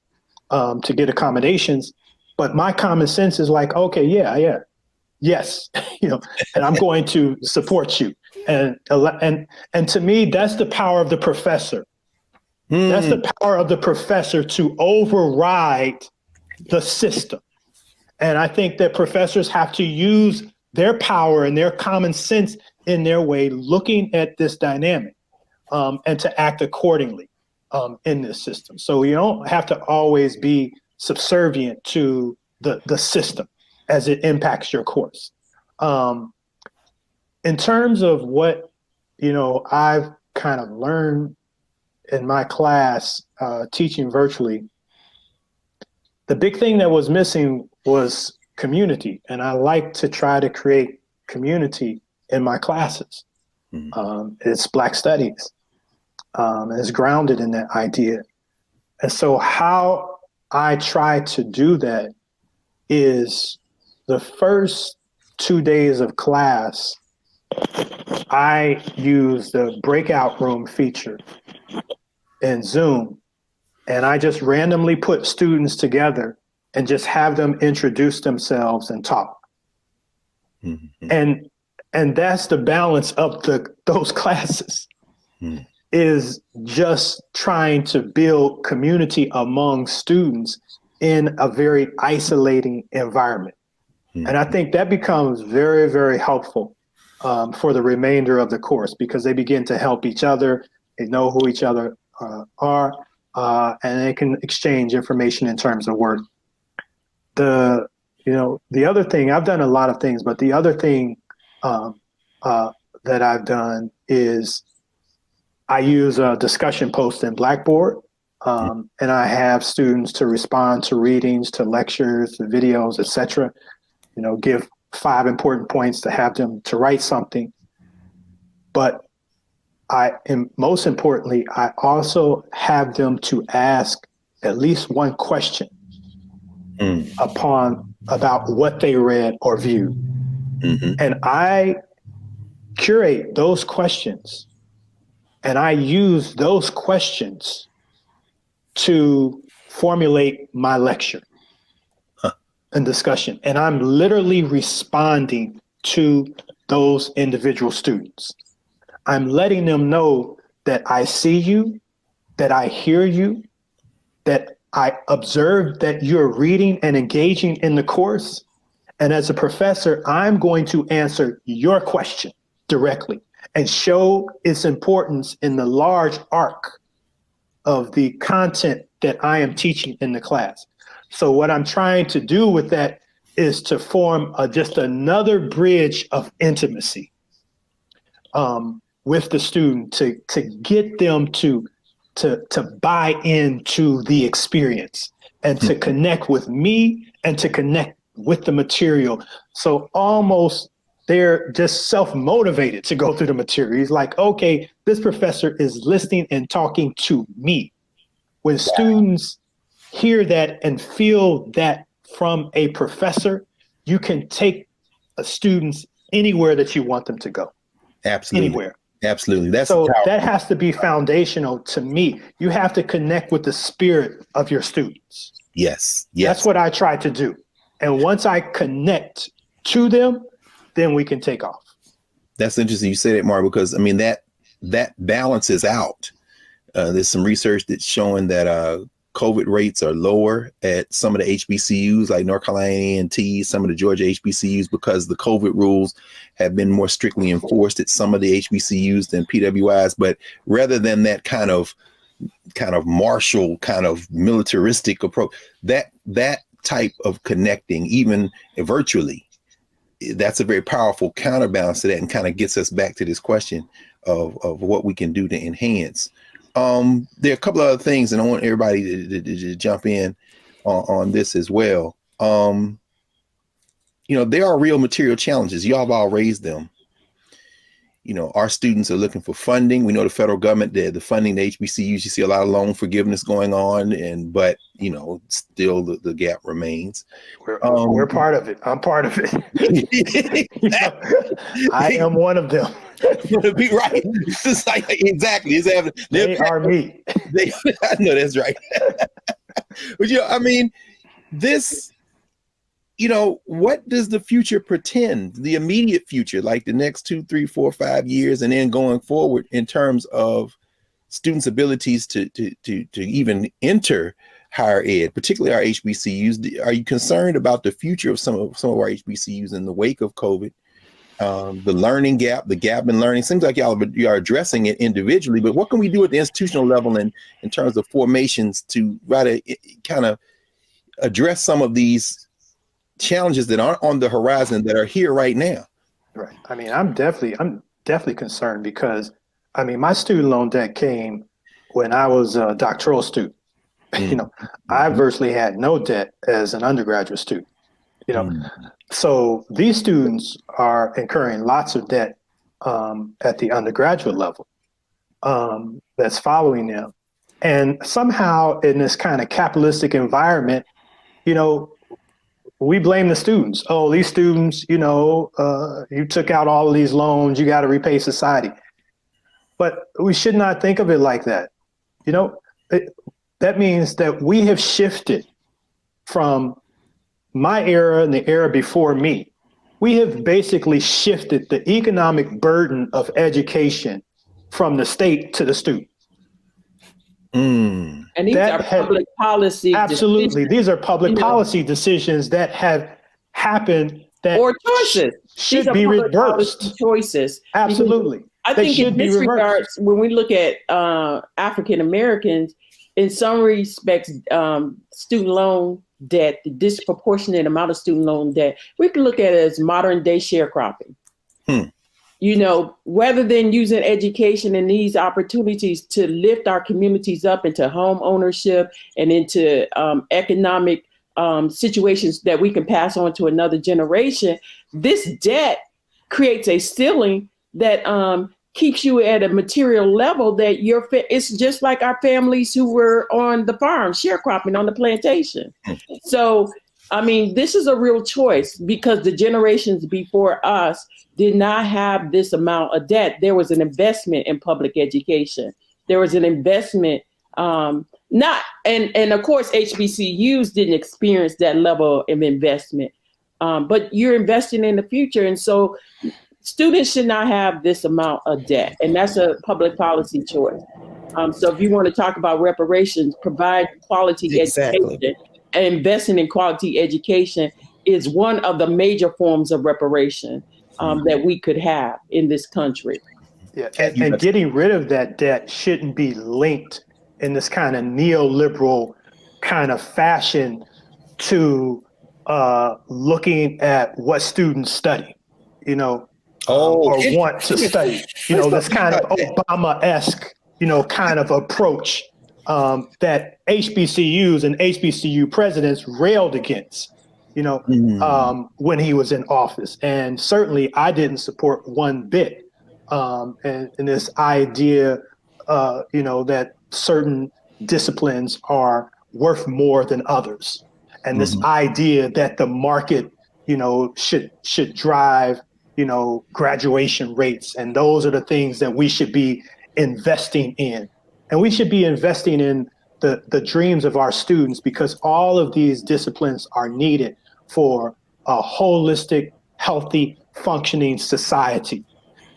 to get accommodations, but my common sense is like, okay, yes, and I'm going to support you. And to me, that's the power of the professor. That's the power of the professor to override the system. And I think that professors have to use their power and their common sense in their way, looking at this dynamic, and to act accordingly in this system. So you don't have to always be subservient to the system as it impacts your course. In terms of what, I've kind of learned in my class teaching virtually, the big thing that was missing was community. And I like to try to create community in my classes. It's Black Studies. And it's grounded in that idea. And so how I try to do that is the first 2 days of class, I use the breakout room feature in Zoom. and I just randomly put students together and just have them introduce themselves and talk. And that's the balance of those classes, is just trying to build community among students in a very isolating environment. And I think that becomes very, very helpful for the remainder of the course, because they begin to help each other. They know who each other are, and they can exchange information in terms of work. The other thing, I've done a lot of things, but the other thing that I've done is I use a discussion post in Blackboard, and I have students to respond to readings, to lectures, to videos, etc. Give 5 important points to have them to write something. But most importantly, I also have them to ask at least one question about what they read or viewed. And I curate those questions, and I use those questions to formulate my lecture and discussion. And I'm literally responding to those individual students. I'm letting them know that I see you, that I hear you, that I observe that you're reading and engaging in the course. And as a professor, I'm going to answer your question directly and show its importance in the large arc of the content that I am teaching in the class. So what I'm trying to do with that is to form just another bridge of intimacy with the student, to get them to buy into the experience and to connect with me and to connect with the material. So almost they're just self-motivated to go through the material. He's like, okay, this professor is listening and talking to me. When students hear that and feel that from a professor, you can take students anywhere that you want them to go. Absolutely. Anywhere. Absolutely. That has to be foundational to me. You have to connect with the spirit of your students. Yes. That's what I try to do. And once I connect to them, then we can take off. That's interesting you say that, Mark, because I mean, that balances out. There's some research that's showing that COVID rates are lower at some of the HBCUs like North Carolina A&T, some of the Georgia HBCUs, because the COVID rules have been more strictly enforced at some of the HBCUs than PWIs. But rather than that kind of martial, kind of militaristic approach, that type of connecting, even virtually, that's a very powerful counterbalance to that, and kind of gets us back to this question of what we can do to enhance. There are a couple of other things, and I want everybody to jump in on this as well. There are real material challenges. Y'all have all raised them. Our students are looking for funding. We know the federal government, the funding, the HBCUs, you see a lot of loan forgiveness going on, but still the gap remains. We're part of it. I'm part of it. I am one of them. Be right. It's like, exactly. They are me. I know that's right. But this. What does the future pretend, the immediate future, like the next 2, 3, 4, 5 years, and then going forward in terms of students' abilities to even enter higher ed, particularly our HBCUs? Are you concerned about the future of some of our HBCUs in the wake of COVID? The learning gap, the gap in learning, seems like you are addressing it individually, but what can we do at the institutional level in terms of formations to try to kind of address some of these challenges that aren't on the horizon that are here right now? Right. I'm definitely concerned, because my student loan debt came when I was a doctoral student. I virtually had no debt as an undergraduate student. So these students are incurring lots of debt at the undergraduate level that's following them. And somehow in this kind of capitalistic environment, we blame the students. Oh, these students, you took out all of these loans, you got to repay society. But we should not think of it like that. that means that we have shifted from my era and the era before me. We have basically shifted the economic burden of education from the state to the student. And these are public policy Absolutely. decisions. These are public policy decisions that have happened that or choices. should be reversed. Choices. Absolutely. I think in this regards, when we look at African Americans, in some respects, student loan debt, the disproportionate amount of student loan debt, we can look at it as modern day sharecropping. You know, rather than using education and these opportunities to lift our communities up into home ownership and into economic situations that we can pass on to another generation, this debt creates a ceiling that keeps you at a material level that it's just like our families who were on the farm, sharecropping on the plantation. So, I mean, this is a real choice because the generations before us did not have this amount of debt. There was an investment in public education. There was an investment, and of course, HBCUs didn't experience that level of investment, but you're investing in the future. And so students should not have this amount of debt, and that's a public policy choice. So if you want to talk about reparations, provide quality education, and investing in quality education is one of the major forms of reparation that we could have in this country. Yeah, and getting rid of that debt shouldn't be linked in this kind of neoliberal kind of fashion to looking at what students study, you know, or want to study, you know, this kind of Obama-esque, you know, kind of approach that HBCUs and HBCU presidents railed against, you know, when he was in office. And certainly I didn't support one bit. And this idea, you know, that certain disciplines are worth more than others. And this idea that the market, you know, should drive, you know, graduation rates. And those are the things that we should be investing in. And we should be investing in the dreams of our students, because all of these disciplines are needed for a holistic, healthy, functioning society.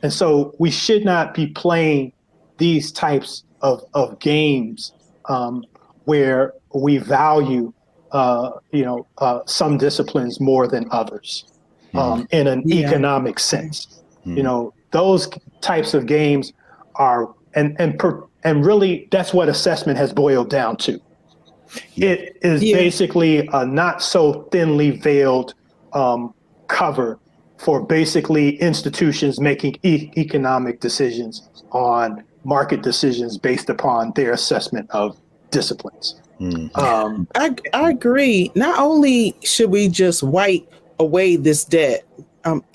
And so we should not be playing these types of games where we value, you know, some disciplines more than others in an economic sense. You know, those types of games are, and really that's what assessment has boiled down to. It is basically a not so thinly veiled cover for basically institutions making economic decisions on market decisions based upon their assessment of disciplines. I agree. Not only should we just wipe away this debt,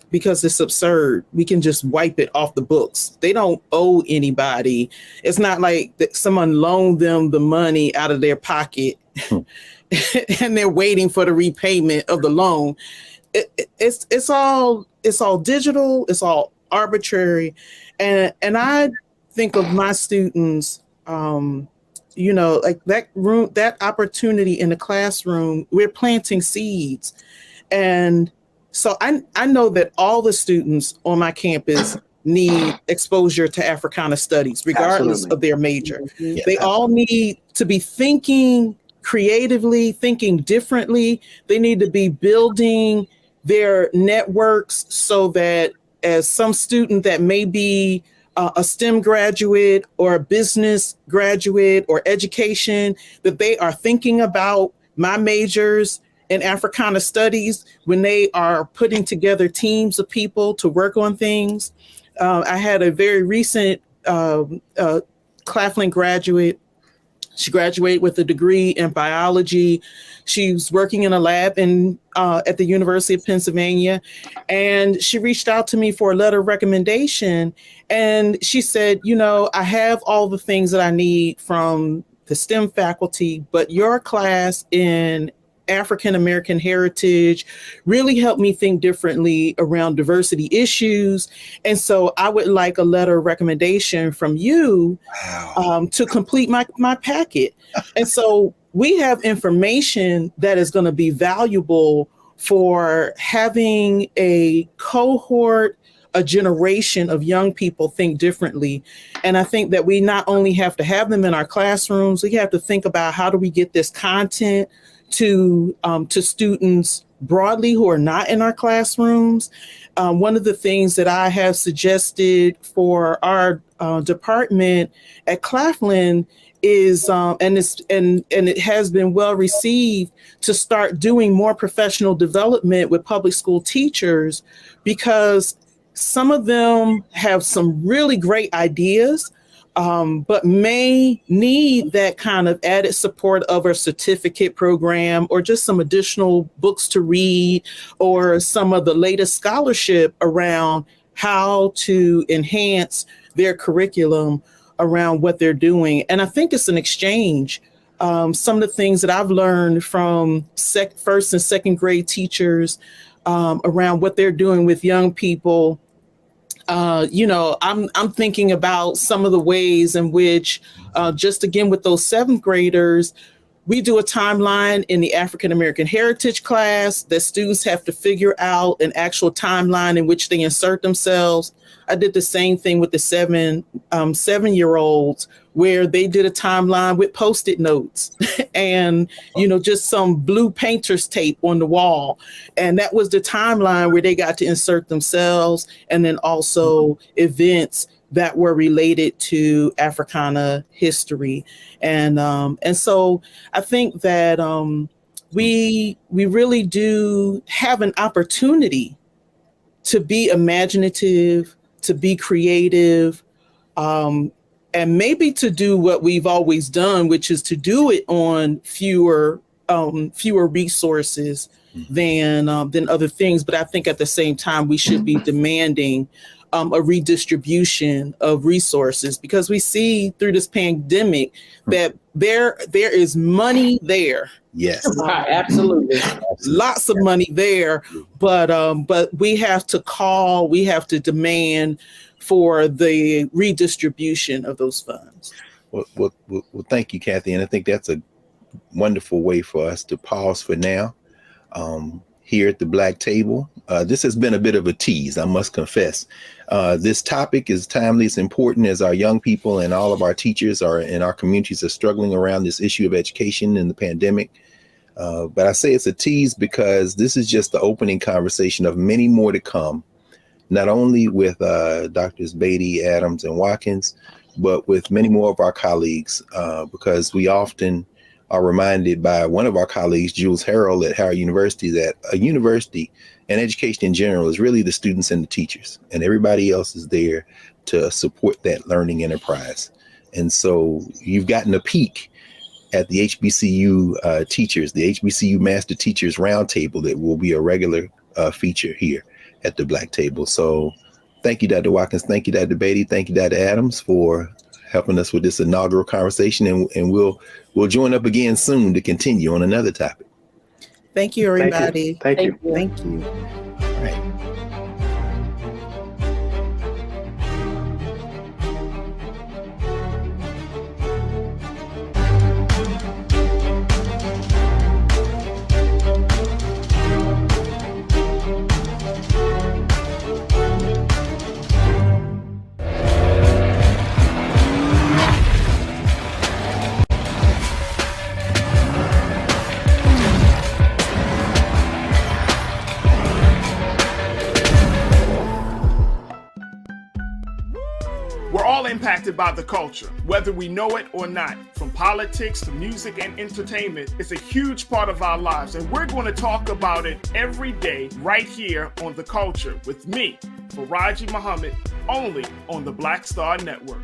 because it's absurd, we can just wipe it off the books. They don't owe anybody. It's not like that someone loaned them the money out of their pocket and they're waiting for the repayment of the loan. It's all digital. It's all arbitrary, and I think of my students, you know, like that opportunity in the classroom. We're planting seeds, and so I know that all the students on my campus need exposure to Africana studies, regardless of their major. They all need to be thinking creatively, thinking differently. They need to be building their networks so that as some student that may be a STEM graduate or a business graduate or education, that they are thinking about my majors in Africana studies when they are putting together teams of people to work on things. I had a very recent Claflin graduate. She graduated with a degree in biology. She was working in a lab at the University of Pennsylvania, and she reached out to me for a letter of recommendation. And she said, you know, I have all the things that I need from the STEM faculty, but your class in African American heritage, really helped me think differently around diversity issues. And so I would like a letter of recommendation from you to complete my packet. And so we have information that is going to be valuable for having a cohort, a generation of young people think differently. And I think that we not only have to have them in our classrooms, we have to think about how do we get this content to students broadly who are not in our classrooms. One of the things that I have suggested for our department at Claflin is, and it has been well received, to start doing more professional development with public school teachers, because some of them have some really great ideas, but may need that kind of added support of a certificate program, or just some additional books to read, or some of the latest scholarship around how to enhance their curriculum around what they're doing. And I think it's an exchange. Some of the things that I've learned from first and second grade teachers around what they're doing with young people. I'm thinking about some of the ways in which, just again with those seventh graders, we do a timeline in the African American Heritage class that students have to figure out an actual timeline in which they insert themselves. I did the same thing with the seven-year-olds, where they did a timeline with Post-it notes and, just some blue painter's tape on the wall. And that was the timeline where they got to insert themselves, and then also events that were related to Africana history. And so I think that we really do have an opportunity to be imaginative, to be creative, and maybe to do what we've always done, which is to do it on fewer resources than other things. But I think at the same time, we should be demanding a redistribution of resources, because we see through this pandemic that there is money there. Yes, absolutely. Lots of money there, but we have to demand for the redistribution of those funds. Well, thank you, Kathy. And I think that's a wonderful way for us to pause for now. Here at the Black Table, this has been a bit of a tease, I must confess. This topic is timely, it's important, as our young people and all of our teachers in our communities are struggling around this issue of education and the pandemic. But I say it's a tease because this is just the opening conversation of many more to come, not only with Drs. Beatty, Adams, and Watkins, but with many more of our colleagues, because we often are reminded by one of our colleagues, Jules Harrell at Howard University, that a university and education in general is really the students and the teachers, and everybody else is there to support that learning enterprise. And so you've gotten a peek at the HBCU teachers, the HBCU Master Teachers Roundtable that will be a regular feature here at the Black Table. So thank you, Dr. Watkins. Thank you, Dr. Beatty. Thank you, Dr. Adams, for helping us with this inaugural conversation. And we'll join up again soon to continue on another topic. Thank you, everybody. Thank you. Thank you. All right. We're all impacted by the culture, whether we know it or not. From politics to music and entertainment, it's a huge part of our lives, and we're going to talk about it every day right here on The Culture with me, Faraji Muhammad, only on the Black Star Network.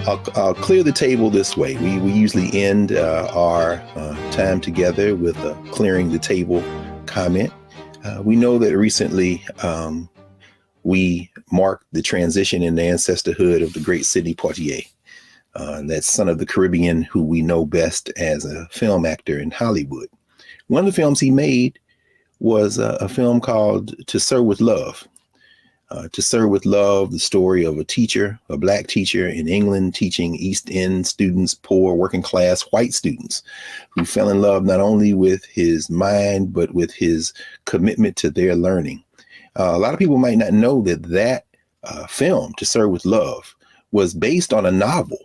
I'll clear the table this way. We usually end our time together with a clearing the table comment. We know that recently we marked the transition in the ancestorhood of the great Sidney Poitier, that son of the Caribbean who we know best as a film actor in Hollywood. One of the films he made was a film called To Sir with Love. To Sir with Love, the story of a teacher, a black teacher in England, teaching East End students, poor working class white students, who fell in love not only with his mind, but with his commitment to their learning. A lot of people might not know that film, To Sir with Love, was based on a novel.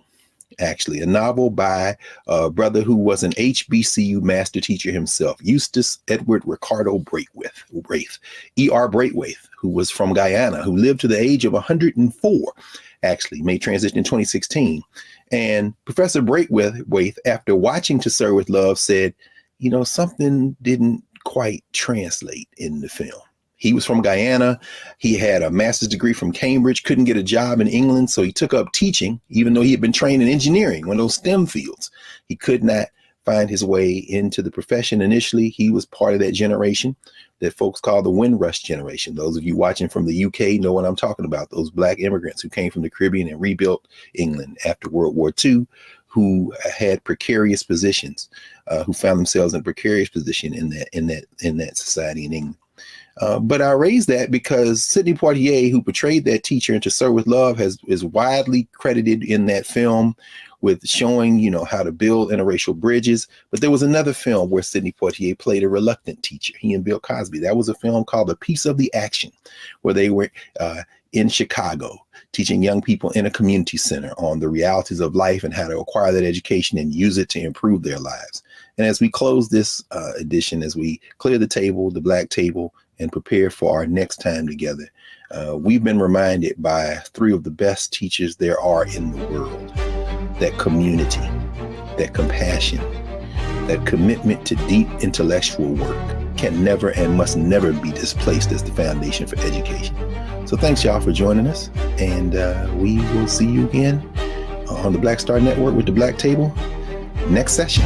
Actually, a novel by a brother who was an HBCU master teacher himself, Eustace Edward Ricardo Braithwaite, E.R. Braithwaite, who was from Guyana, who lived to the age of 104, actually made transition in 2016. And Professor Braithwaite, after watching To Sir with Love, said, something didn't quite translate in the film. He was from Guyana. He had a master's degree from Cambridge, couldn't get a job in England. So he took up teaching, even though he had been trained in engineering, one of those STEM fields. He could not find his way into the profession initially. He was part of that generation that folks call the Windrush generation. Those of you watching from the UK know what I'm talking about. Those black immigrants who came from the Caribbean and rebuilt England after World War II, who had precarious positions, who found themselves in a precarious position in that society in England. But I raise that because Sidney Poitier, who portrayed that teacher in To Sir with Love, is widely credited in that film with showing, how to build interracial bridges. But there was another film where Sidney Poitier played a reluctant teacher, he and Bill Cosby. That was a film called A Piece of the Action, where they were in Chicago teaching young people in a community center on the realities of life and how to acquire that education and use it to improve their lives. And as we close this edition, as we clear the table, the black table, and prepare for our next time together, we've been reminded by three of the best teachers there are in the world that community, that compassion, that commitment to deep intellectual work can never and must never be displaced as the foundation for education. So thanks, y'all, for joining us. And we will see you again on the Black Star Network with the Black Table next session.